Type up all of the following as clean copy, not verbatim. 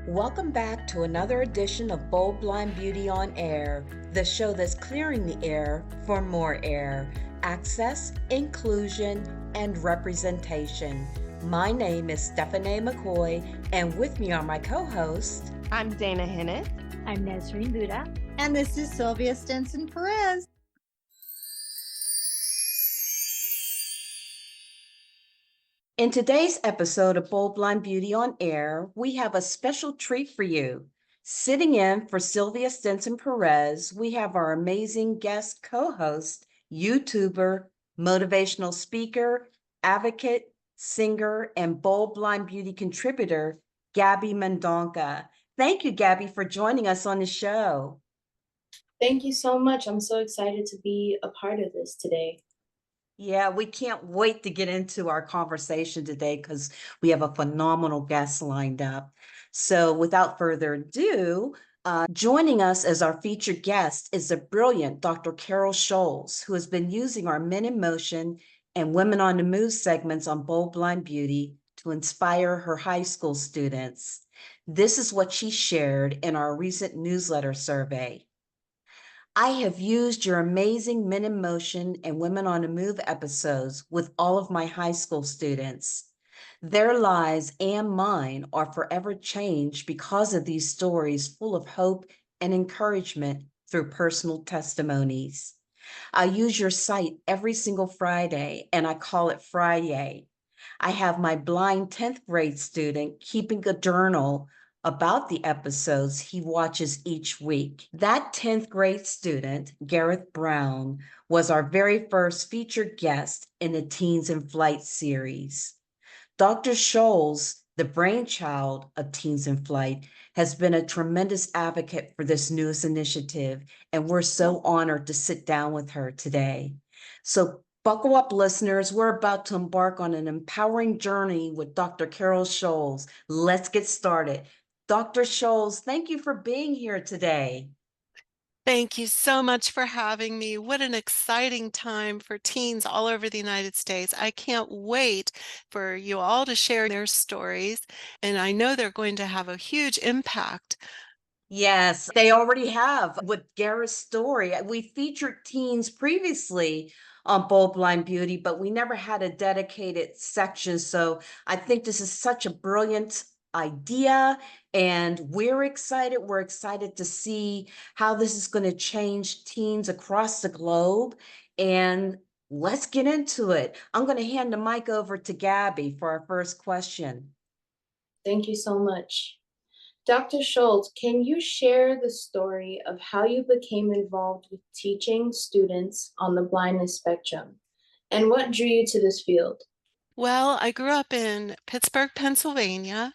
Welcome back to another edition of Bold Blind Beauty on Air, the show that's clearing the air for more air, access, inclusion, and representation. My name is Stephanie McCoy, and with me are my co-hosts. I'm Dana Hinnett. I'm Nesreen Buddha. And this is Sylvia Stinson Perez. In today's episode of Bold Blind Beauty on Air, we have a special treat for you. Sitting in for Sylvia Stinson Perez, we have our amazing guest co-host, YouTuber, motivational speaker, advocate, singer, and Bold Blind Beauty contributor, Gabby Mendonca. Thank you, Gabby, for joining us on the show. Thank you so much. I'm so excited to be a part of this today. Yeah, we can't wait to get into our conversation today because we have a phenomenal guest lined up. So without further ado, joining us as our featured guest is the brilliant Dr. Sholz, who has been using our Men in Motion and Women on the Move segments on Bold Blind Beauty to inspire her high school students. This is what she shared in our recent newsletter survey. I have used your amazing Men in Motion and Women on the Move episodes with all of my high school students. Their lives and mine are forever changed because of these stories full of hope and encouragement through personal testimonies. I use your site every single Friday, and I call it Friday. I have my blind 10th grade student keeping a journal about the episodes he watches each week. That 10th grade student, Gareth Brown, was our very first featured guest in the Teens in Flight series. Dr. Sholz, the brainchild of Teens in Flight, has been a tremendous advocate for this newest initiative, and we're so honored to sit down with her today. So buckle up, listeners. We're about to embark on an empowering journey with Dr. Carol Sholz. Let's get started. Dr. Sholz, thank you for being here today. Thank you so much for having me. What an exciting time for teens all over the United States. I can't wait for you all to share their stories, and I know they're going to have a huge impact. Yes, they already have with Gareth's story. We featured teens previously on Bold Blind Beauty, but we never had a dedicated section. So I think this is such a brilliant idea, and we're excited. We're excited to see how this is going to change teens across the globe. And let's get into it. I'm going to hand the mic over to Gabby for our first question. Thank you so much. Dr. Scholz, can you share the story of how you became involved with teaching students on the blindness spectrum and what drew you to this field? Well, I grew up in Pittsburgh, Pennsylvania,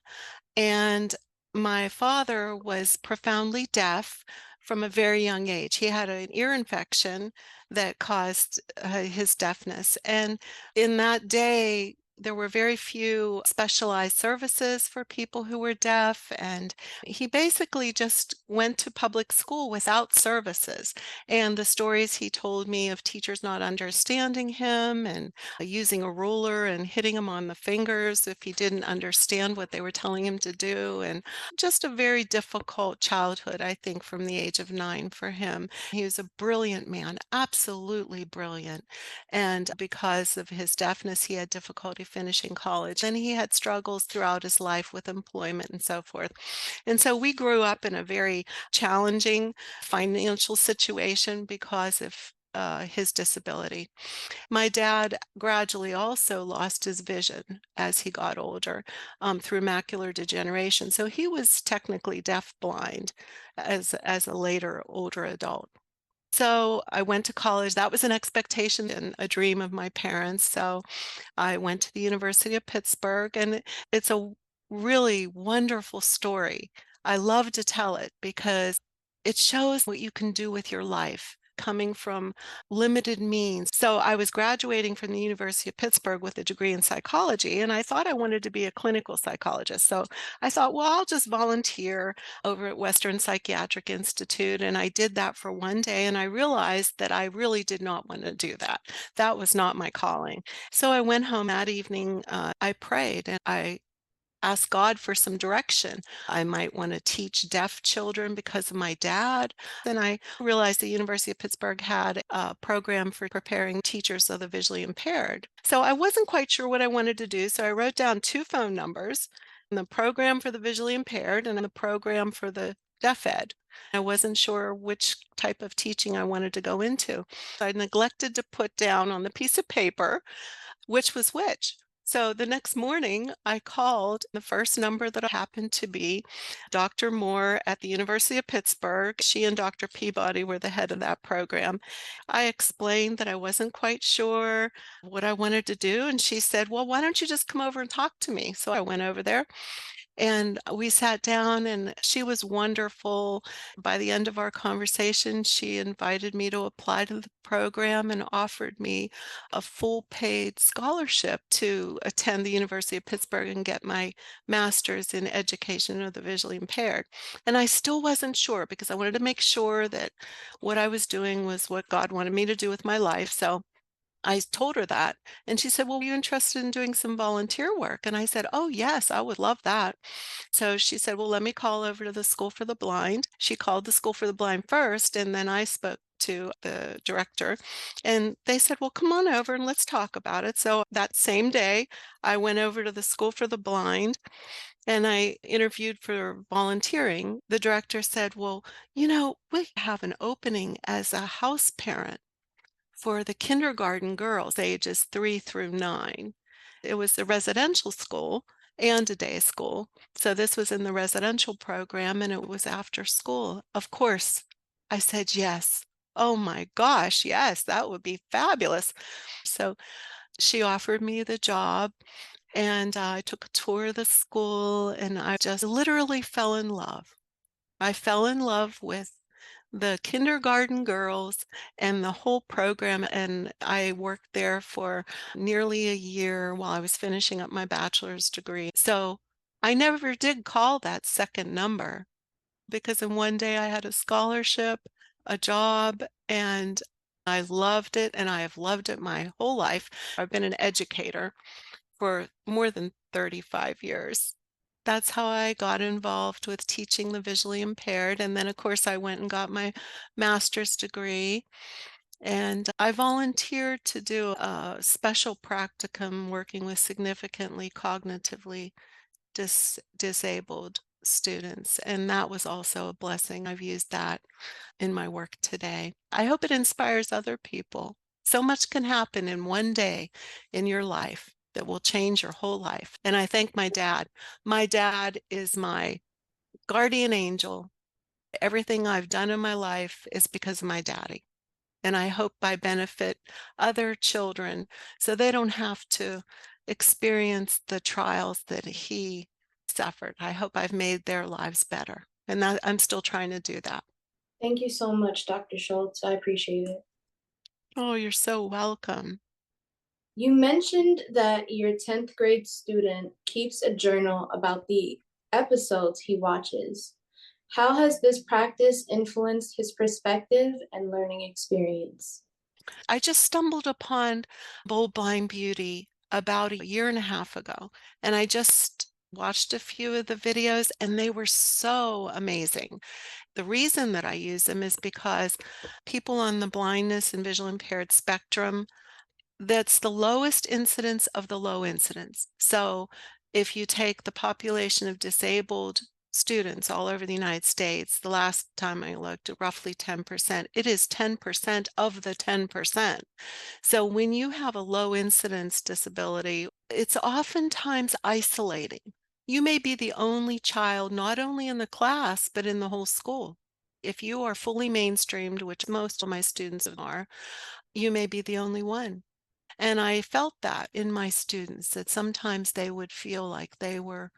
and my father was profoundly deaf from a very young age. He had an ear infection that caused his deafness. And in that day, there were very few specialized services for people who were deaf, and he basically just went to public school without services. And the stories he told me of teachers not understanding him and using a ruler and hitting him on the fingers if he didn't understand what they were telling him to do, and just a very difficult childhood, I think, from the age of 9 for him. He was a brilliant man, absolutely brilliant. And because of his deafness, he had difficulty finishing college. And he had struggles throughout his life with employment and so forth. And so we grew up in a very challenging financial situation because of his disability. My dad gradually also lost his vision as he got older through macular degeneration. So he was technically deaf-blind as a later older adult. So I went to college. That was an expectation and a dream of my parents. So I went to the University of Pittsburgh, and it's a really wonderful story. I love to tell it because it shows what you can do with your life coming from limited means. So I was graduating from the University of Pittsburgh with a degree in psychology, and I thought I wanted to be a clinical psychologist. So I thought, well, I'll just volunteer over at Western Psychiatric Institute. And I did that for one day, and I realized that I really did not want to do that. That was not my calling. So I went home that evening. I prayed, and I ask God for some direction. I might want to teach deaf children because of my dad. Then I realized the University of Pittsburgh had a program for preparing teachers of the visually impaired. So I wasn't quite sure what I wanted to do. So I wrote down two phone numbers, the program for the visually impaired and the program for the deaf ed. I wasn't sure which type of teaching I wanted to go into. I neglected to put down on the piece of paper which was which. So the next morning, I called the first number that happened to be Dr. Moore at the University of Pittsburgh. She and Dr. Peabody were the head of that program. I explained that I wasn't quite sure what I wanted to do. And she said, well, why don't you just come over and talk to me? So I went over there and we sat down, and she was wonderful. By the end of our conversation, she invited me to apply to the program and offered me a full paid scholarship to attend the University of Pittsburgh and get my master's in education of the visually impaired. And I still wasn't sure because I wanted to make sure that what I was doing was what God wanted me to do with my life. So I told her that, and she said, well, are you interested in doing some volunteer work? And I said, oh, yes, I would love that. So she said, well, let me call over to the School for the Blind. She called the School for the Blind first, and then I spoke to the director, and they said, well, come on over and let's talk about it. So that same day, I went over to the School for the Blind and I interviewed for volunteering. The director said, well, we have an opening as a house parent for the kindergarten girls ages 3 through 9. It was a residential school and a day school. So this was in the residential program and it was after school. Of course, I said yes. Oh my gosh, yes, that would be fabulous. So she offered me the job and I took a tour of the school and I just literally fell in love. I fell in love with the kindergarten girls and the whole program, and I worked there for nearly a year while I was finishing up my bachelor's degree. So I never did call that second number because in one day I had a scholarship, a job, and I loved it, and I have loved it my whole life. I've been an educator for more than 35 years. That's how I got involved with teaching the visually impaired. And then, of course, I went and got my master's degree. And I volunteered to do a special practicum working with significantly cognitively disabled students. And that was also a blessing. I've used that in my work today. I hope it inspires other people. So much can happen in one day in your life that will change your whole life. And I thank my dad. My dad is my guardian angel. Everything I've done in my life is because of my daddy. And I hope I benefit other children so they don't have to experience the trials that he suffered. I hope I've made their lives better. And that, I'm still trying to do that. Thank you so much, Dr. Scholz. I appreciate it. Oh, you're so welcome. You mentioned that your 10th grade student keeps a journal about the episodes he watches. How has this practice influenced his perspective and learning experience? I just stumbled upon Bold Blind Beauty about a year and a half ago, and I just watched a few of the videos and they were so amazing. The reason that I use them is because people on the blindness and visual impaired spectrum, that's the lowest incidence of the low incidence. So if you take the population of disabled students all over the United States, the last time I looked, roughly 10%, it is 10% of the 10%. So when you have a low incidence disability, it's oftentimes isolating. You may be the only child, not only in the class, but in the whole school. If you are fully mainstreamed, which most of my students are, you may be the only one. And I felt that in my students, that sometimes they would feel like they were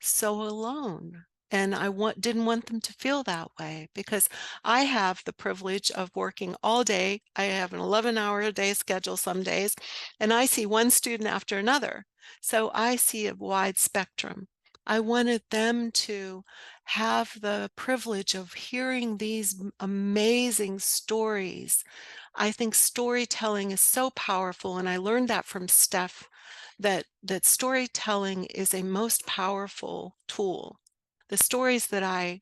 so alone. And didn't want them to feel that way because I have the privilege of working all day. I have an 11-hour-a-day schedule some days, and I see one student after another. So I see a wide spectrum. I wanted them to have the privilege of hearing these amazing stories I think storytelling is so powerful, and I learned that from Steph, that storytelling is a most powerful tool. The stories that I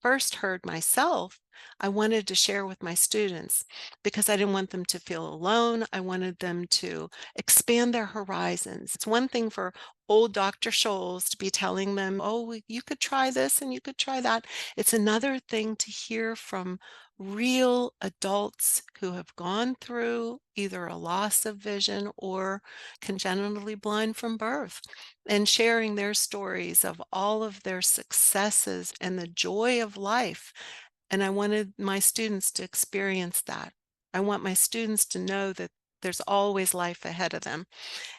first heard myself, I wanted to share with my students because I didn't want them to feel alone. I wanted them to expand their horizons. It's one thing for old Dr. Scholz to be telling them, oh, you could try this and you could try that. It's another thing to hear from real adults who have gone through either a loss of vision or congenitally blind from birth, and sharing their stories of all of their successes and the joy of life. And I wanted my students to experience that. I want my students to know that there's always life ahead of them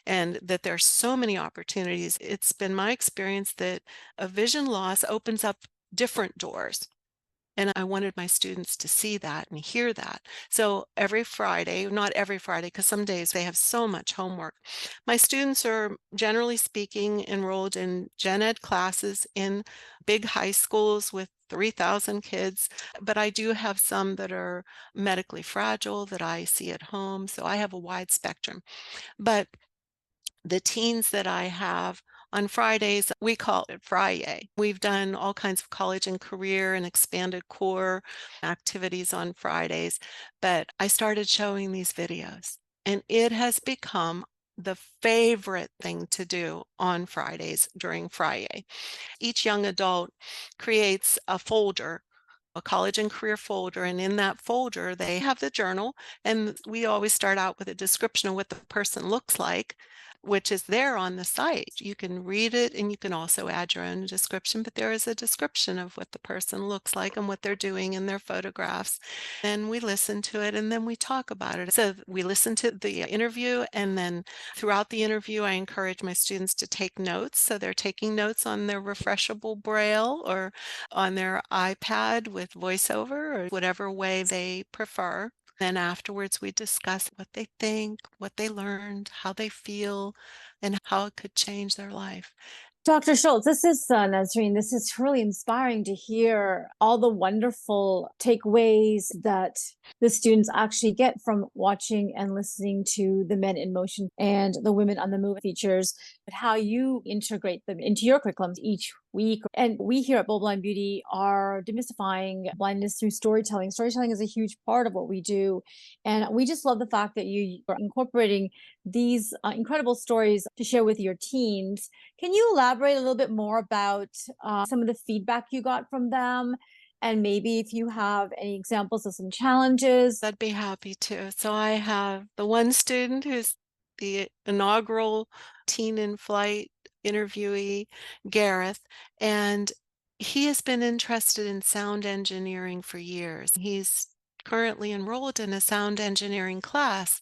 and that there's so many opportunities. It's been my experience that a vision loss opens up different doors. And I wanted my students to see that and hear that. So every Friday, not every Friday, because some days they have so much homework, my students are generally speaking enrolled in gen ed classes in big high schools with 3,000 kids. But I do have some that are medically fragile that I see at home. So I have a wide spectrum. But the teens that I have on Fridays, we call it Friday. We've done all kinds of college and career and expanded core activities on Fridays, but I started showing these videos, and it has become the favorite thing to do on Fridays during Friday. Each young adult creates a folder, a college and career folder, and in that folder they have the journal, and we always start out with a description of what the person looks like, which is there on the site. You can read it and you can also add your own description, but there is a description of what the person looks like and what they're doing in their photographs. And we listen to it and then we talk about it. So we listen to the interview, and then throughout the interview, I encourage my students to take notes. So they're taking notes on their refreshable braille or on their iPad with voiceover or whatever way they prefer. Then afterwards, we discuss what they think, what they learned, how they feel, and how it could change their life. Dr. Schultz, this is Nazreen. This is really inspiring to hear all the wonderful takeaways that the students actually get from watching and listening to the Men in Motion and the Women on the Move features, but how you integrate them into your curriculum each week. And we here at Bold Blind Beauty are demystifying blindness through storytelling. Storytelling is a huge part of what we do. And we just love the fact that you are incorporating these incredible stories to share with your teens. Can you elaborate a little bit more about some of the feedback you got from them? And maybe if you have any examples of some challenges. I'd be happy to. So I have the one student who's the inaugural Teen in Flight interviewee, Gareth, and he has been interested in sound engineering for years. He's currently enrolled in a sound engineering class.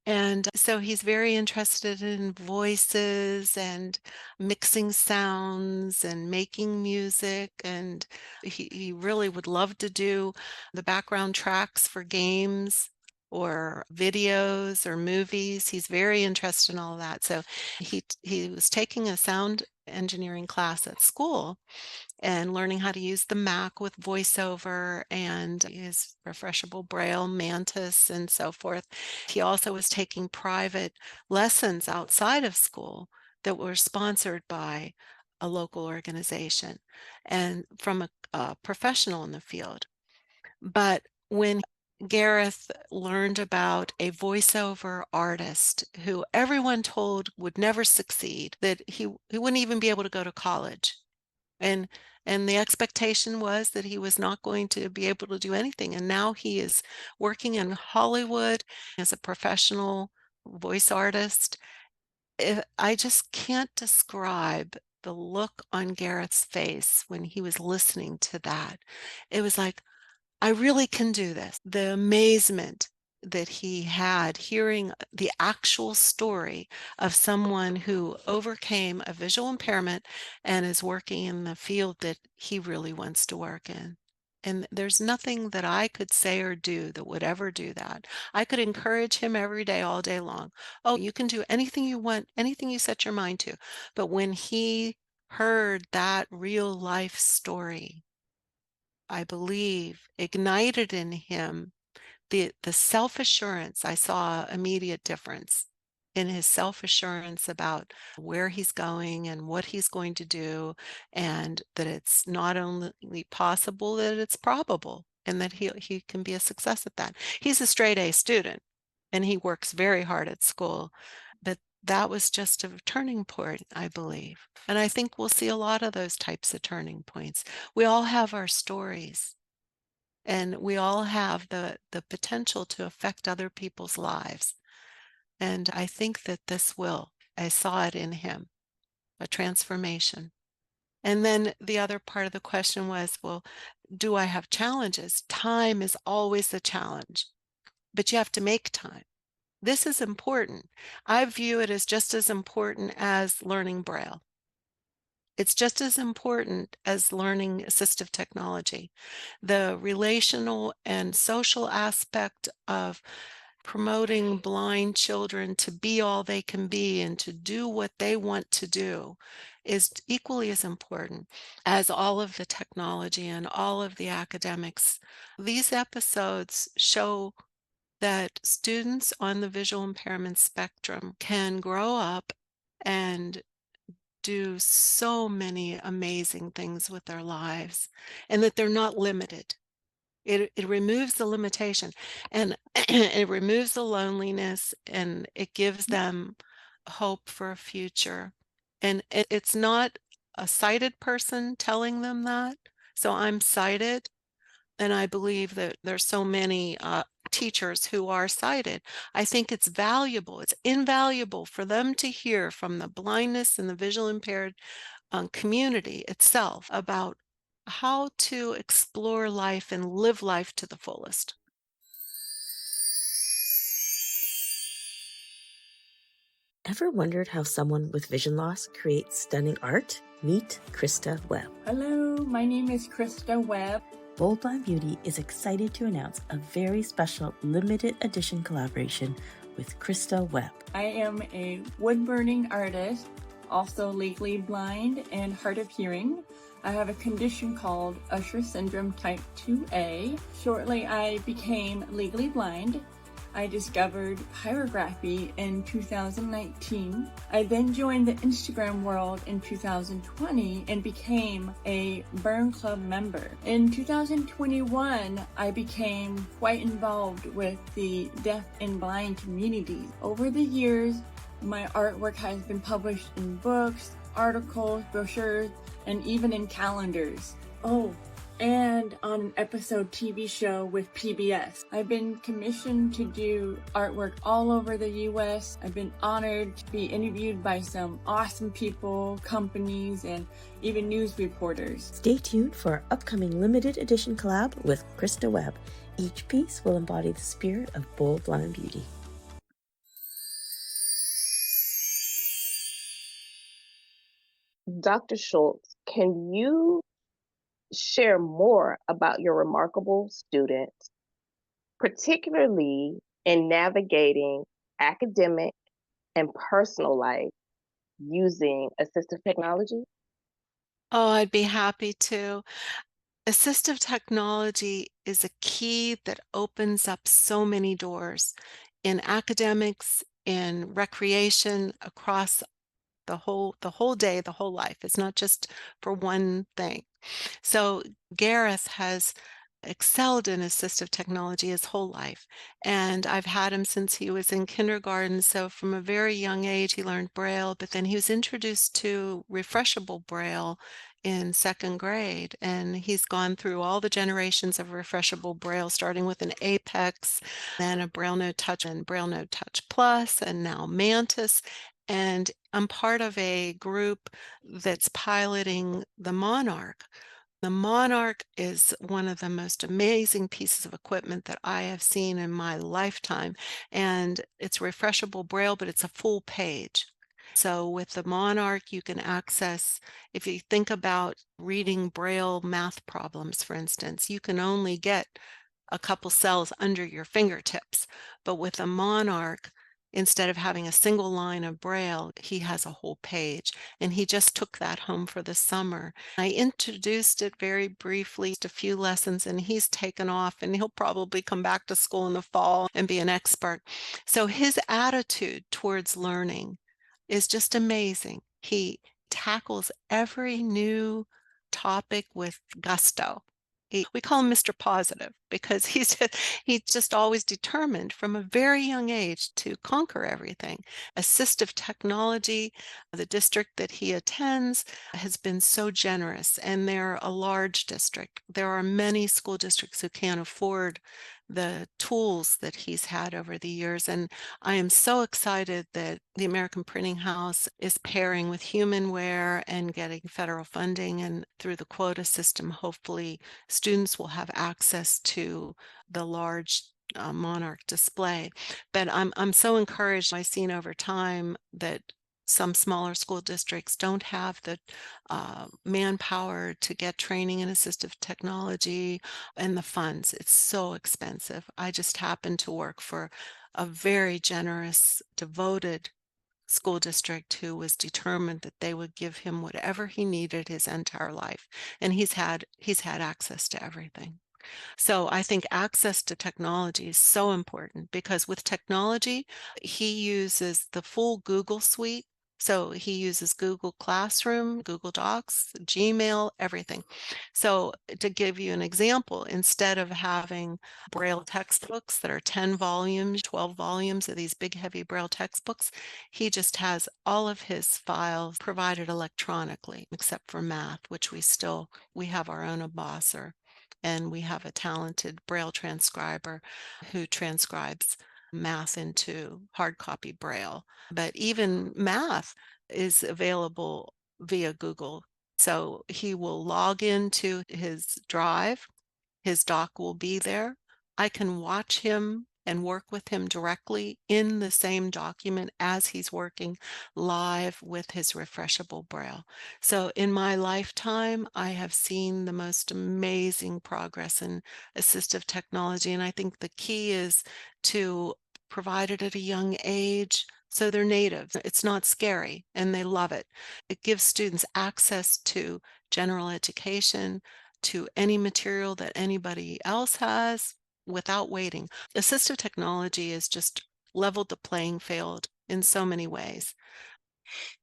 And so he's very interested in voices and mixing sounds and making music. And he really would love to do the background tracks for games or videos or movies. He's very interested in all that. So he was taking a sound engineering class at school and learning how to use the Mac with voiceover and his refreshable braille, Mantis, and so forth. He also was taking private lessons outside of school that were sponsored by a local organization and from a professional in the field. But when Gareth learned about a voiceover artist who everyone told would never succeed, that he wouldn't even be able to go to college, and the expectation was that he was not going to be able to do anything, and now he is working in Hollywood as a professional voice artist. I just can't describe the look on Garrett's face when he was listening to that. It was like, I really can do this. The amazement that he had hearing the actual story of someone who overcame a visual impairment and is working in the field that he really wants to work in. And there's nothing that I could say or do that would ever do that. I could encourage him every day, all day long. Oh, you can do anything you want, anything you set your mind to. But when he heard that real life story, I believe ignited in him the self-assurance, I saw immediate difference in his self-assurance about where he's going and what he's going to do, and that it's not only possible, that it's probable, and that he can be a success at that. He's a straight A student, and he works very hard at school, but that was just a turning point, I believe. And I think we'll see a lot of those types of turning points. We all have our stories, and we all have the potential to affect other people's lives. And I think that this will. I saw it in him, a transformation. And then the other part of the question was, well, do I have challenges? Time is always the challenge, but you have to make time. This is important. I view it as just as important as learning Braille. It's just as important as learning assistive technology. The relational and social aspect of promoting blind children to be all they can be and to do what they want to do is equally as important as all of the technology and all of the academics. These episodes show that students on the visual impairment spectrum can grow up and do so many amazing things with their lives, and that they're not limited. It removes the limitation, and it removes the loneliness, and it gives them hope for a future. And it's not a sighted person telling them that. So I'm sighted, and I believe that there's so many teachers who are sighted. I think it's valuable, it's invaluable for them to hear from the blindness and the visual impaired community itself about how to explore life and live life to the fullest. Ever wondered how someone with vision loss creates stunning art? Meet Krista Webb. Hello, my name is Krista Webb. Bold Blind Beauty is excited to announce a very special limited edition collaboration with Krista Webb. I am a wood-burning artist, also legally blind and hard of hearing. I have a condition called Usher syndrome type 2A. Shortly, I became legally blind. I discovered pyrography in 2019. I then joined the Instagram world in 2020 and became a Burn Club member. In 2021, I became quite involved with the deaf and blind community. Over the years, my artwork has been published in books, articles, brochures, and even in calendars. Oh, and on an episode TV show with PBS. I've been commissioned to do artwork all over the US. I've been honored to be interviewed by some awesome people, companies, and even news reporters. Stay tuned for our upcoming limited edition collab with Krista Webb. Each piece will embody the spirit of Bold Blind Beauty. Dr. Scholz, can you share more about your remarkable student, particularly in navigating academic and personal life using assistive technology? Oh, I'd be happy to. Assistive technology is a key that opens up so many doors in academics, in recreation, across the whole day, the whole life. It's not just for one thing. So Gareth has excelled in assistive technology his whole life, and I've had him since he was in kindergarten. So from a very young age he learned Braille, but then he was introduced to refreshable Braille in second grade, and he's gone through all the generations of refreshable Braille, starting with an Apex, then a Braille Note Touch and Braille Note Touch Plus, and now Mantis. And I'm part of a group that's piloting the Monarch. The Monarch is one of the most amazing pieces of equipment that I have seen in my lifetime. And it's refreshable Braille, but it's a full page. So with the Monarch, you can access, if you think about reading Braille math problems, for instance, you can only get a couple cells under your fingertips. But with a Monarch, Instead of having a single line of Braille, he has a whole page, and he just took that home for the summer. I introduced it very briefly, just a few lessons, and he's taken off, and he'll probably come back to school in the fall and be an expert. So his attitude towards learning is just amazing. He tackles every new topic with gusto. We call him Mr. Positive because he's just always determined from a very young age to conquer everything. Assistive technology, the district that he attends, has been so generous, and they're a large district. There are many school districts who can't afford the tools that he's had over the years. And I am so excited that the American Printing House is pairing with Humanware and getting federal funding. And through the quota system, hopefully students will have access to the large Monarch display. But I'm so encouraged. I've seen over time that some smaller school districts don't have the manpower to get training in assistive technology and the funds. It's so expensive. I just happen to work for a very generous, devoted school district who was determined that they would give him whatever he needed his entire life. And he's had access to everything. So I think access to technology is so important because with technology, he uses the full Google suite. So he uses Google Classroom, Google Docs, Gmail, everything. So to give you an example, instead of having Braille textbooks that are 10 volumes, 12 volumes of these big, heavy Braille textbooks, he just has all of his files provided electronically, except for math, which we have our own embosser. And we have a talented Braille transcriber who transcribes math into hard copy Braille. But even math is available via Google. So he will log into his drive, his doc will be there. I can watch him and work with him directly in the same document as he's working live with his refreshable Braille. So in my lifetime, I have seen the most amazing progress in assistive technology. And I think the key is to provide it at a young age so they're native. It's not scary and they love it. It gives students access to general education, to any material that anybody else has without waiting. Assistive technology has just leveled the playing field in so many ways.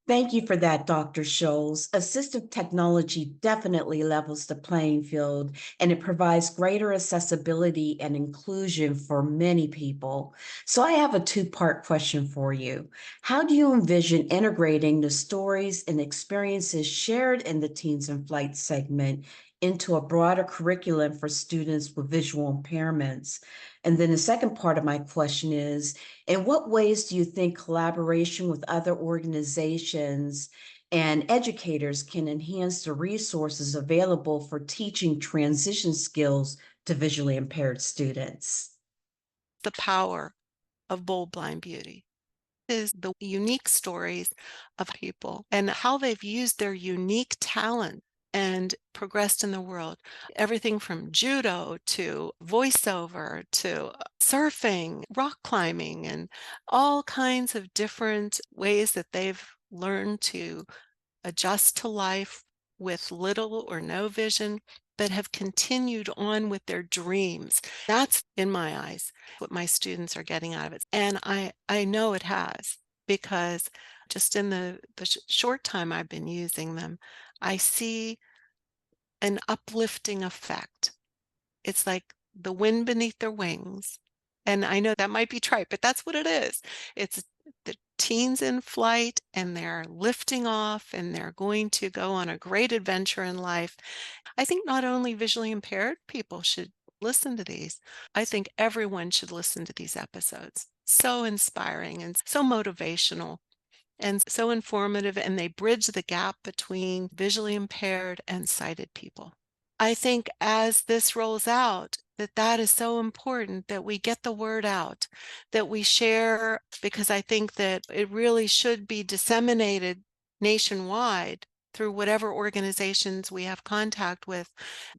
Thank you for that, Dr. Scholz. Assistive technology definitely levels the playing field, and it provides greater accessibility and inclusion for many people. So I have a two-part question for you. How do you envision integrating the stories and experiences shared in the Teens in Flight segment into a broader curriculum for students with visual impairments? And then the second part of my question is, in what ways do you think collaboration with other organizations and educators can enhance the resources available for teaching transition skills to visually impaired students? The power of bold blind beauty is the unique stories of people and how they've used their unique talent and progressed in the world. Everything from judo to voiceover to surfing, rock climbing, and all kinds of different ways that they've learned to adjust to life with little or no vision, but have continued on with their dreams. That's, in my eyes, what my students are getting out of it. And I know it has, because just in the short time I've been using them, I see an uplifting effect. It's like the wind beneath their wings. And I know that might be trite, but that's what it is. It's the teens in flight, and they're lifting off, and they're going to go on a great adventure in life. I think not only visually impaired people should listen to these, I think everyone should listen to these episodes. So inspiring and so motivational and so informative, and they bridge the gap between visually impaired and sighted people. I think as this rolls out, that is so important that we get the word out, that we share, because I think that it really should be disseminated nationwide through whatever organizations we have contact with,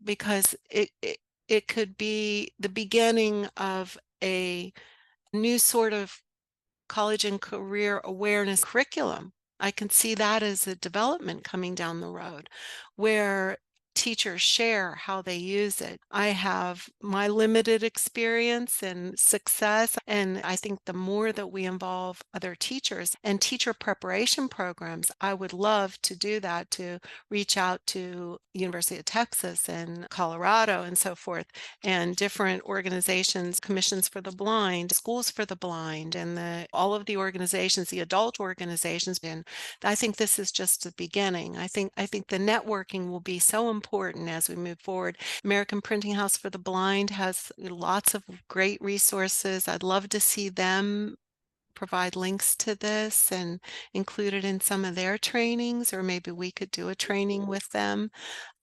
because it could be the beginning of a new sort of college and career awareness curriculum. I can see that as a development coming down the road where teachers share how they use it. I have my limited experience and success, and I think the more that we involve other teachers and teacher preparation programs, I would love to do that, to reach out to University of Texas and Colorado and so forth, and different organizations, commissions for the blind, schools for the blind, and all of the organizations, the adult organizations. And I think this is just the beginning. I think the networking will be so important as we move forward. American Printing House for the Blind has lots of great resources. I'd love to see them provide links to this and include it in some of their trainings, or maybe we could do a training with them.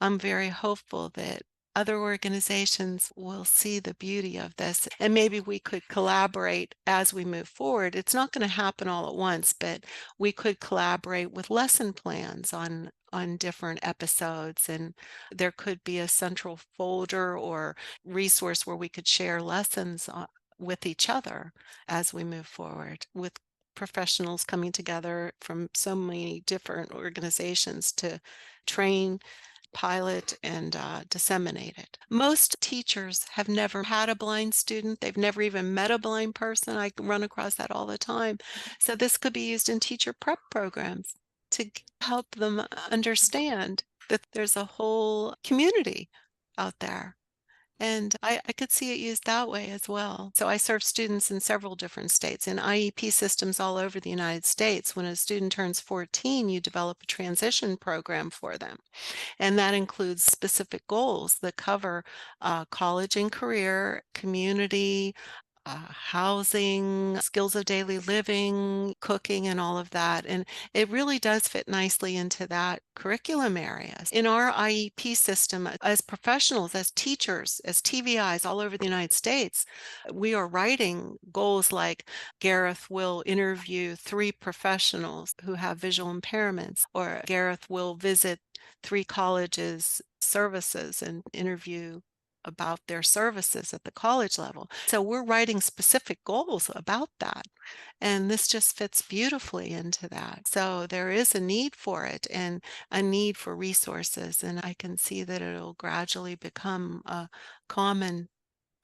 I'm very hopeful that other organizations will see the beauty of this, and maybe we could collaborate as we move forward. It's not going to happen all at once, but we could collaborate with lesson plans on different episodes, and there could be a central folder or resource where we could share lessons with each other as we move forward, with professionals coming together from so many different organizations to train, pilot, and disseminate it. Most teachers have never had a blind student. They've never even met a blind person. I run across that all the time. So this could be used in teacher prep programs to help them understand that there's a whole community out there. And I could see it used that way as well. So I serve students in several different states, in IEP systems all over the United States. When a student turns 14, you develop a transition program for them. And that includes specific goals that cover college and career, community, housing, skills of daily living, cooking, and all of that. And it really does fit nicely into that curriculum area. In our IEP system, as professionals, as teachers, as TVIs all over the United States, we are writing goals like Gareth will interview 3 professionals who have visual impairments, or Gareth will visit 3 colleges' services and interview about their services at the college level. So we're writing specific goals about that. And this just fits beautifully into that. So there is a need for it and a need for resources. And I can see that it'll gradually become common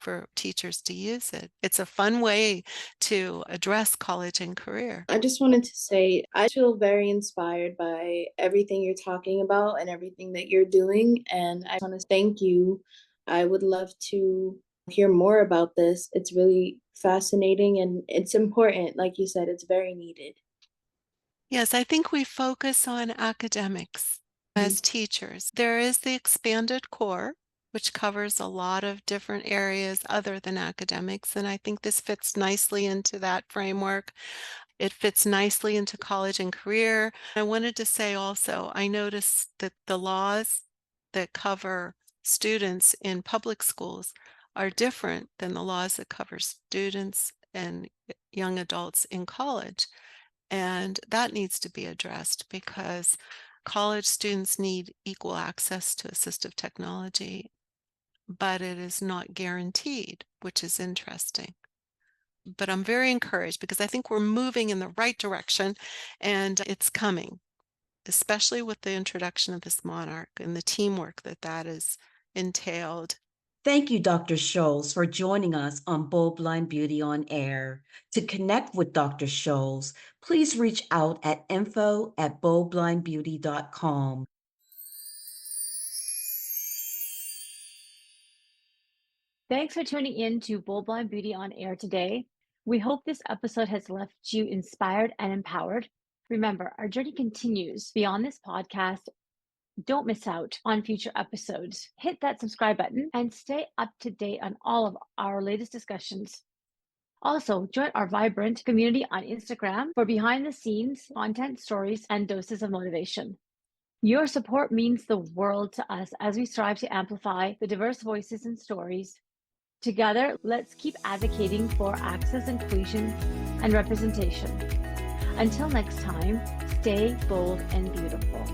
for teachers to use it. It's a fun way to address college and career. I just wanted to say, I feel very inspired by everything you're talking about and everything that you're doing. And I want to thank you. I would love to hear more about this. It's really fascinating and it's important. Like you said, it's very needed. Yes, I think we focus on academics as teachers. There is the expanded core, which covers a lot of different areas other than academics. And I think this fits nicely into that framework. It fits nicely into college and career. I wanted to say also, I noticed that the laws that cover students in public schools are different than the laws that cover students and young adults in college. And that needs to be addressed because college students need equal access to assistive technology, but it is not guaranteed, which is interesting. But I'm very encouraged because I think we're moving in the right direction and it's coming, especially with the introduction of this monarch and the teamwork that is entailed. Thank you, Dr. Sholz, for joining us on Bold Blind Beauty on Air. To connect with Dr. Sholz, please reach out at info@boldblindbeauty.com. Thanks for tuning in to Bold Blind Beauty on Air today. We hope this episode has left you inspired and empowered. Remember, our journey continues beyond this podcast. Don't miss out on future episodes. Hit that subscribe button and stay up to date on all of our latest discussions. Also, join our vibrant community on Instagram for behind the scenes content, stories, and doses of motivation. Your support means the world to us as we strive to amplify the diverse voices and stories. Together, let's keep advocating for access, inclusion, and representation. Until next time, stay bold and beautiful.